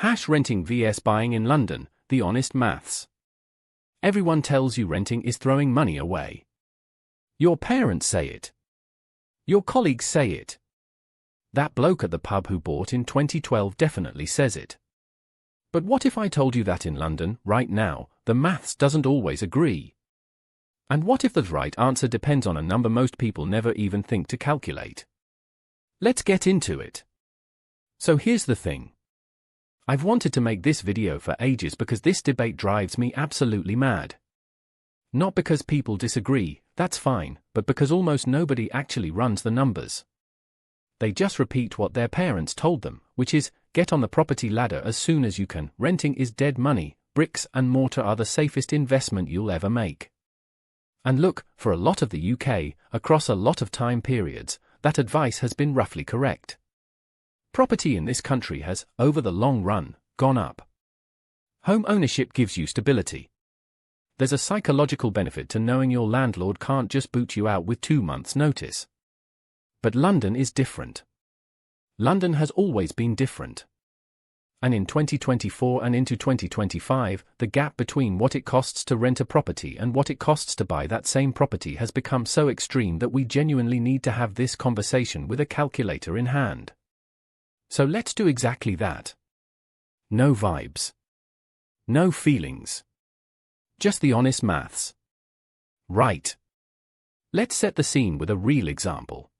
Renting vs buying in London, the honest maths. Everyone tells you renting is throwing money away. Your parents say it. Your colleagues say it. That bloke at the pub who bought in 2012 definitely says it. But what if I told you that in London, right now, the maths doesn't always agree? And what if the right answer depends on a number most people never even think to calculate? Let's get into it. So here's the thing. I've wanted to make this video for ages because this debate drives me absolutely mad. Not because people disagree, that's fine, but because almost nobody actually runs the numbers. They just repeat what their parents told them, which is, get on the property ladder as soon as you can. Renting is dead money, bricks and mortar are the safest investment you'll ever make. And look, for a lot of the UK, across a lot of time periods, that advice has been roughly correct. Property in this country has, over the long run, gone up. Home ownership gives you stability. There's a psychological benefit to knowing your landlord can't just boot you out with 2 months' notice. But London is different. London has always been different. And in 2024 and into 2025, the gap between what it costs to rent a property and what it costs to buy that same property has become so extreme that we genuinely need to have this conversation with a calculator in hand. So let's do exactly that. No vibes. No feelings. Just the honest maths. Right. Let's set the scene with a real example.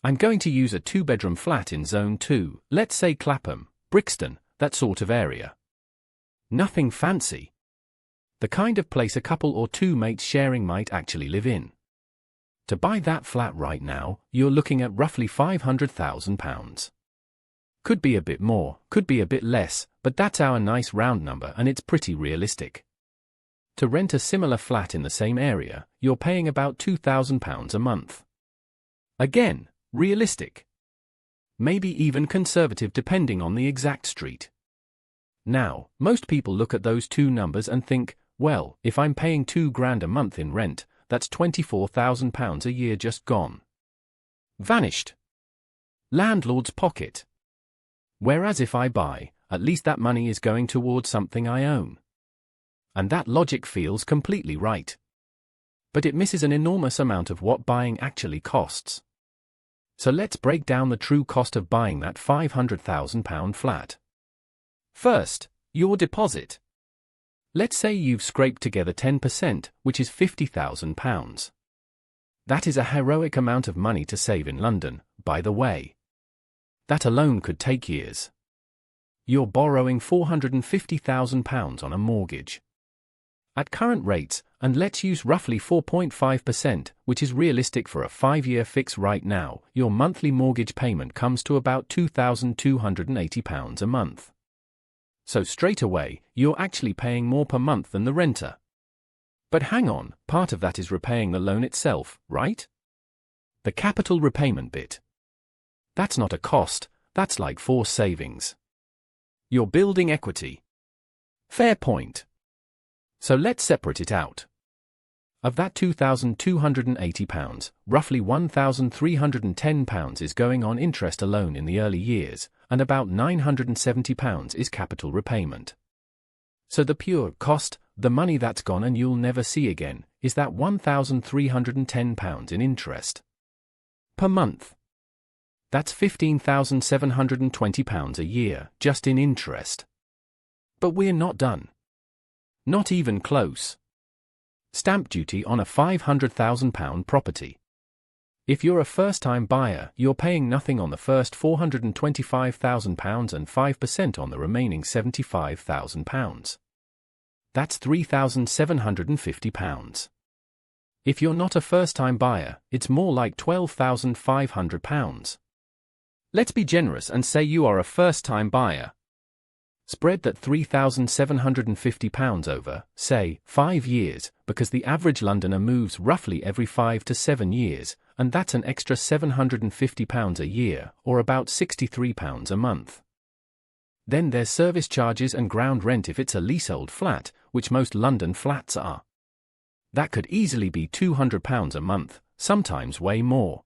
I'm going to use a 2-bedroom flat in Zone 2, let's say Clapham, Brixton, that sort of area. Nothing fancy. The kind of place a couple or 2 mates sharing might actually live in. To buy that flat right now, you're looking at roughly £500,000. Could be a bit more, could be a bit less, but that's our nice round number and it's pretty realistic. To rent a similar flat in the same area, you're paying about £2,000 a month. Again, realistic. Maybe even conservative depending on the exact street. Now, most people look at those two numbers and think, well, if I'm paying £2,000 a month in rent, that's £24,000 a year just gone. Vanished. Landlord's pocket. Whereas if I buy, at least that money is going towards something I own. And that logic feels completely right. But it misses an enormous amount of what buying actually costs. So let's break down the true cost of buying that £500,000 flat. First, your deposit. Let's say you've scraped together 10%, which is £50,000. That is a heroic amount of money to save in London, by the way. That alone could take years. You're borrowing £450,000 on a mortgage. At current rates, and let's use roughly 4.5%, which is realistic for a 5-year fix right now, your monthly mortgage payment comes to about £2,280 a month. So straight away, you're actually paying more per month than the renter. But hang on, part of that is repaying the loan itself, right? The capital repayment bit. That's not a cost, that's like forced savings. You're building equity. Fair point. So let's separate it out. Of that £2,280, roughly £1,310 is going on interest alone in the early years, and about £970 is capital repayment. So the pure cost, the money that's gone and you'll never see again, is that £1,310 in interest. Per month. That's £15,720 a year, just in interest. But we're not done. Not even close. Stamp duty on a £500,000 property. If you're a first-time buyer, you're paying nothing on the first £425,000 and 5% on the remaining £75,000. That's £3,750. If you're not a first-time buyer, it's more like £12,500. Let's be generous and say you are a first-time buyer. Spread that £3,750 over, say, 5 years, because the average Londoner moves roughly every 5 to 7 years, and that's an extra £750 a year, or about £63 a month. Then there's service charges and ground rent if it's a leasehold flat, which most London flats are. That could easily be £200 a month, sometimes way more.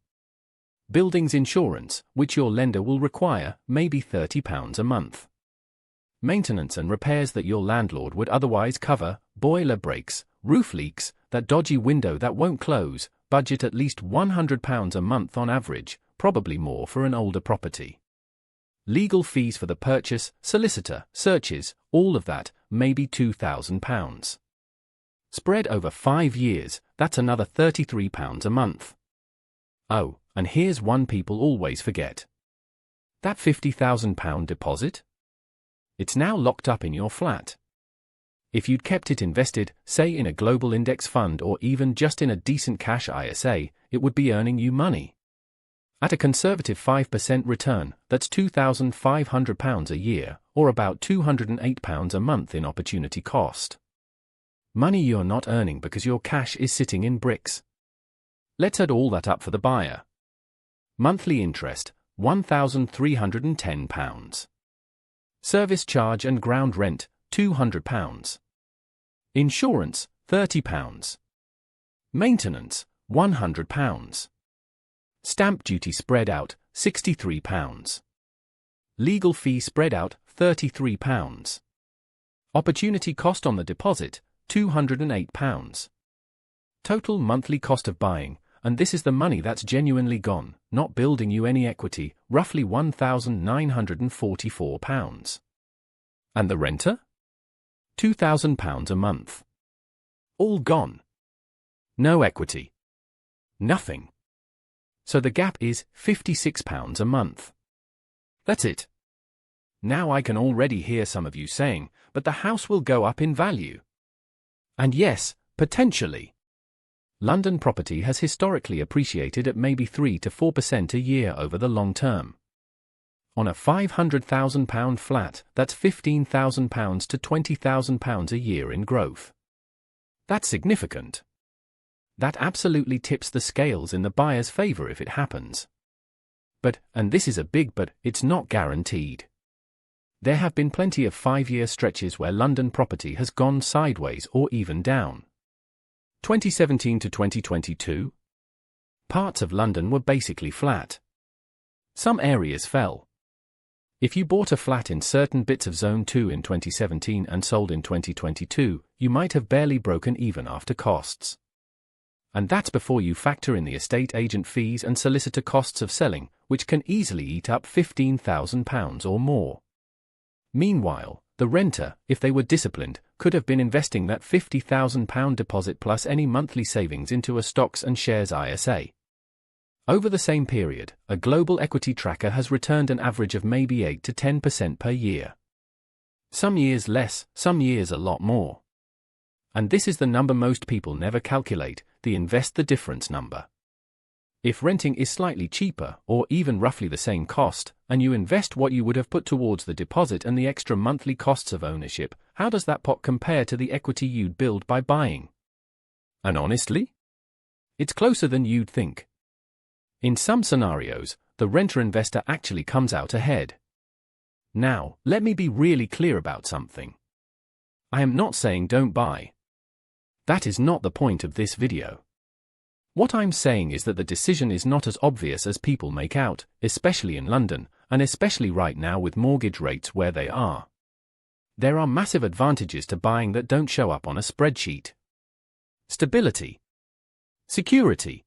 Buildings insurance, which your lender will require, maybe £30 a month. Maintenance and repairs that your landlord would otherwise cover, boiler breaks, roof leaks, that dodgy window that won't close, budget at least £100 a month on average, probably more for an older property. Legal fees for the purchase, solicitor, searches, all of that, maybe £2,000. Spread over 5 years, that's another £33 a month. Oh, and here's one people always forget. That £50,000 deposit? It's now locked up in your flat. If you'd kept it invested, say in a global index fund or even just in a decent cash ISA, it would be earning you money. At a conservative 5% return, that's £2,500 a year, or about £208 a month in opportunity cost. Money you're not earning because your cash is sitting in bricks. Let's add all that up for the buyer. Monthly interest, £1,310. Service charge and ground rent, £200. Insurance, £30. Maintenance, £100. Stamp duty spread out, £63. Legal fee spread out, £33. Opportunity cost on the deposit, £208. Total monthly cost of buying, and this is the money that's genuinely gone, not building you any equity, roughly £1,944. And the renter? £2,000 a month. All gone. No equity. Nothing. So the gap is £56 a month. That's it. Now I can already hear some of you saying, but the house will go up in value. And yes, potentially. London property has historically appreciated at maybe 3 to 4% a year over the long term. On a £500,000 flat, that's £15,000 to £20,000 a year in growth. That's significant. That absolutely tips the scales in the buyer's favour if it happens. But, and this is a big but, it's not guaranteed. There have been plenty of 5-year stretches where London property has gone sideways or even down. 2017 to 2022? Parts of London were basically flat. Some areas fell. If you bought a flat in certain bits of Zone 2 in 2017 and sold in 2022, you might have barely broken even after costs. And that's before you factor in the estate agent fees and solicitor costs of selling, which can easily eat up £15,000 or more. Meanwhile, the renter, if they were disciplined, could have been investing that £50,000 deposit plus any monthly savings into a stocks and shares ISA. Over the same period, a global equity tracker has returned an average of maybe 8 to 10% per year. Some years less, some years a lot more. And this is the number most people never calculate, the invest the difference number. If renting is slightly cheaper, or even roughly the same cost, and you invest what you would have put towards the deposit and the extra monthly costs of ownership, how does that pot compare to the equity you'd build by buying? And honestly, it's closer than you'd think. In some scenarios, the renter-investor actually comes out ahead. Now, let me be really clear about something. I am not saying don't buy. That is not the point of this video. What I'm saying is that the decision is not as obvious as people make out, especially in London, and especially right now with mortgage rates where they are. There are massive advantages to buying that don't show up on a spreadsheet. Stability. Security.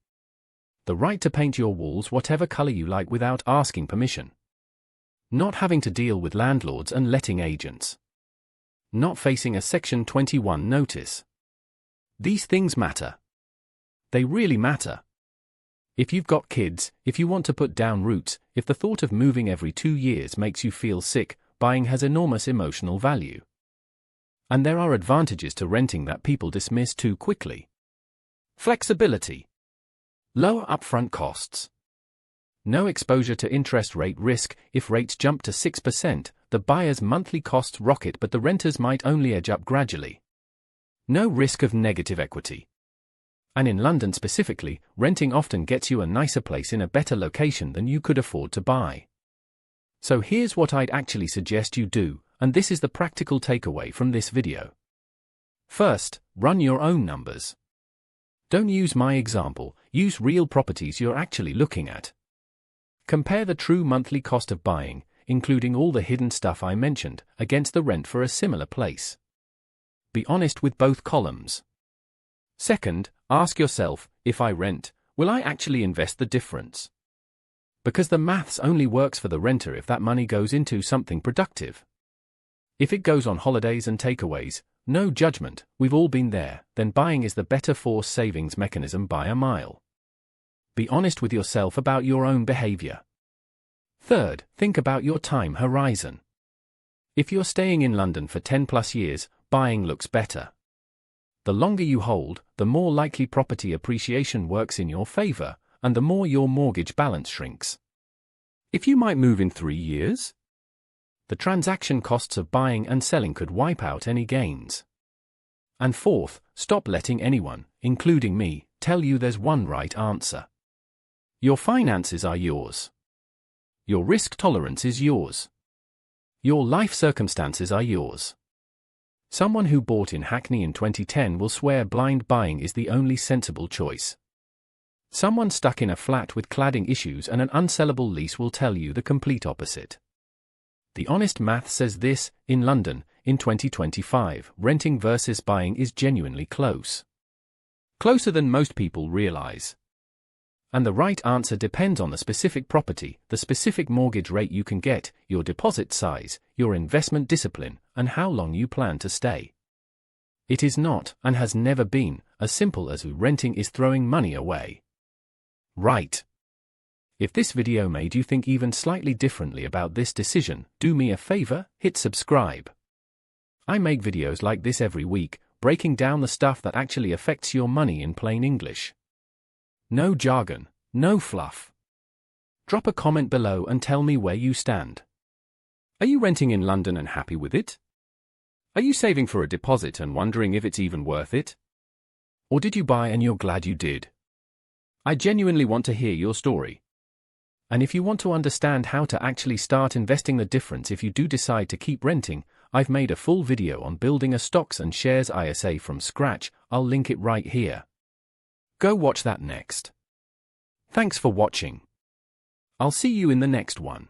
The right to paint your walls whatever color you like without asking permission. Not having to deal with landlords and letting agents. Not facing a Section 21 notice. These things matter. They really matter. If you've got kids, if you want to put down roots, if the thought of moving every 2 years makes you feel sick, buying has enormous emotional value. And there are advantages to renting that people dismiss too quickly. Flexibility. Lower upfront costs. No exposure to interest rate risk. If rates jump to 6%, the buyer's monthly costs rocket but the renters might only edge up gradually. No risk of negative equity. And in London specifically, renting often gets you a nicer place in a better location than you could afford to buy. So here's what I'd actually suggest you do, and this is the practical takeaway from this video. First, run your own numbers. Don't use my example, use real properties you're actually looking at. Compare the true monthly cost of buying. including all the hidden stuff I mentioned, against the rent for a similar place. Be honest with both columns. Second, ask yourself, if I rent, will I actually invest the difference? Because the maths only works for the renter if that money goes into something productive. If it goes on holidays and takeaways, no judgment, we've all been there, then buying is the better force savings mechanism by a mile. Be honest with yourself about your own behavior. Third, think about your time horizon. If you're staying in London for 10+ years, buying looks better. The longer you hold, the more likely property appreciation works in your favor, and the more your mortgage balance shrinks. If you might move in 3 years, the transaction costs of buying and selling could wipe out any gains. And fourth, stop letting anyone, including me, tell you there's one right answer. Your finances are yours. Your risk tolerance is yours. Your life circumstances are yours. Someone who bought in Hackney in 2010 will swear blind buying is the only sensible choice. Someone stuck in a flat with cladding issues and an unsellable lease will tell you the complete opposite. The honest math says this: in London, in 2025, renting versus buying is genuinely close. Closer than most people realize. And the right answer depends on the specific property, the specific mortgage rate you can get, your deposit size, your investment discipline, and how long you plan to stay. It is not, and has never been, as simple as renting is throwing money away. Right. If this video made you think even slightly differently about this decision, do me a favor, hit subscribe. I make videos like this every week, breaking down the stuff that actually affects your money in plain English. No jargon, no fluff. Drop a comment below and tell me where you stand. Are you renting in London and happy with it? Are you saving for a deposit and wondering if it's even worth it? Or did you buy and you're glad you did? I genuinely want to hear your story. And if you want to understand how to actually start investing the difference if you do decide to keep renting, I've made a full video on building a stocks and shares ISA from scratch. I'll link it right here. Go watch that next. Thanks for watching. I'll see you in the next one.